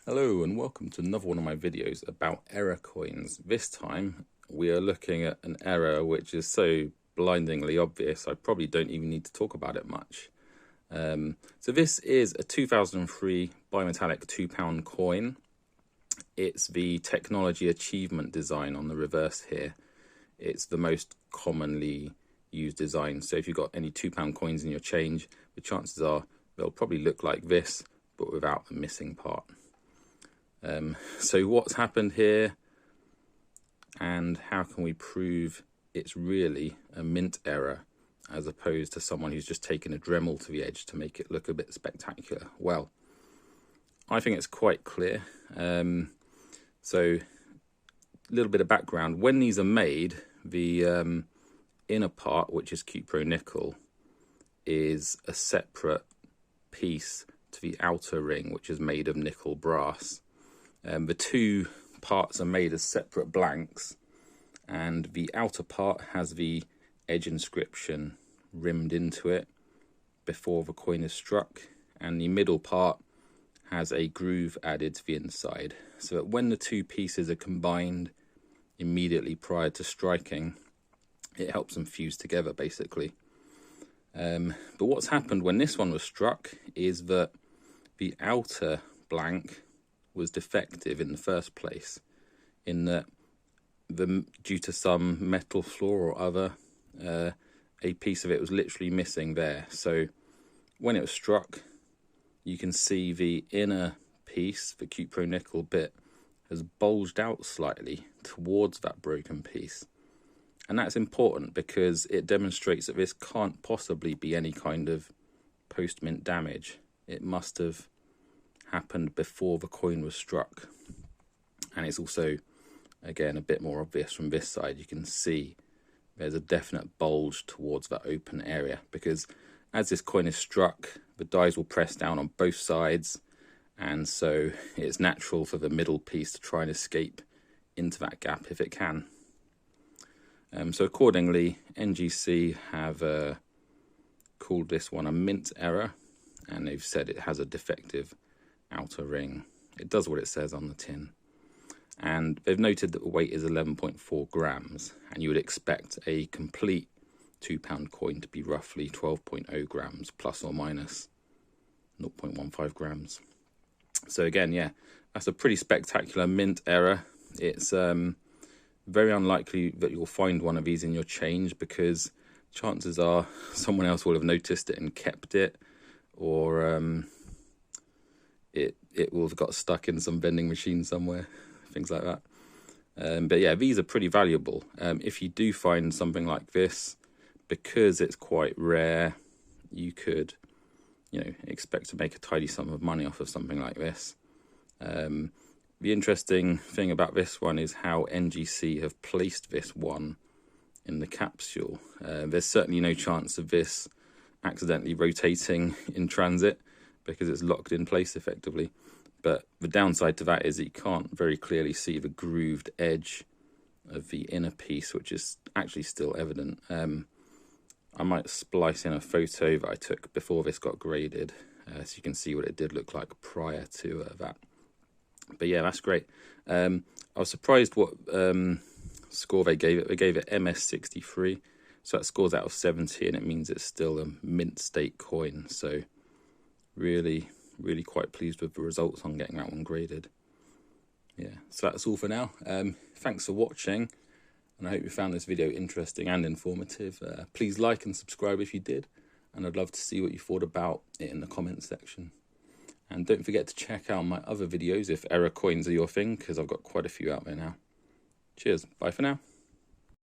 Hello and welcome to another one of my videos about error coins. This time we are looking at an error which is so blindingly obvious I probably don't even need to talk about it much. So this is a 2003 bimetallic £2 coin. It's the technology achievement design on the reverse here. It's the most commonly used design. So if you've got any £2 coins in your change, the chances are they'll probably look like this, but without the missing part. So what's happened here and how can we prove it's really a mint error as opposed to someone who's just taken a Dremel to the edge to make it look a bit spectacular? Well, I think it's quite clear. So a little bit of background. When these are made, the inner part, which is cupro nickel, is a separate piece to the outer ring, which is made of nickel brass. The two parts are made as separate blanks, and the outer part has the edge inscription rimmed into it before the coin is struck, and the middle part has a groove added to the inside, so that when the two pieces are combined immediately prior to striking, it helps them fuse together basically. But what's happened when this one was struck is that the outer blank was defective in the first place, in that due to some metal flaw or other, a piece of it was literally missing there. So when it was struck, you can see the inner piece, the cupro nickel bit, has bulged out slightly towards that broken piece. And that's important because it demonstrates that this can't possibly be any kind of post-mint damage. It must have happened before the coin was struck. And it's also, again, a bit more obvious from this side. You can see there's a definite bulge towards that open area, because as this coin is struck, the dies will press down on both sides, and so it's natural for the middle piece to try and escape into that gap if it can. So accordingly, NGC have called this one a mint error, and they've said it has a defective outer ring. It does what it says on the tin, and they've noted that the weight is 11.4 grams, and you would expect a complete £2 coin to be roughly 12.0 grams plus or minus 0.15 grams. So again, yeah, that's a pretty spectacular mint error. It's very unlikely that you'll find one of these in your change, because chances are someone else will have noticed it and kept it, or it will have got stuck in some vending machine somewhere, things like that. But yeah, these are pretty valuable. If you do find something like this, because it's quite rare, you could, expect to make a tidy sum of money off of something like this. The interesting thing about this one is how NGC have placed this one in the capsule. There's certainly no chance of this accidentally rotating in transit, because it's locked in place effectively. But the downside to that is that you can't very clearly see the grooved edge of the inner piece, which is actually still evident. I might splice in a photo that I took before this got graded, so you can see what it did look like prior to that. But yeah, that's great. I was surprised what score they gave it. They gave it MS63, so that scores out of 70, and it means it's still a mint state coin. So really quite pleased with the results on getting that one graded. Yeah, so that's all for now. Thanks for watching, and I hope you found this video interesting and informative. Please like and subscribe if you did, and I'd love to see what you thought about it in the comments section. And don't forget to check out my other videos if error coins are your thing, because I've got quite a few out there now. Cheers, bye for now.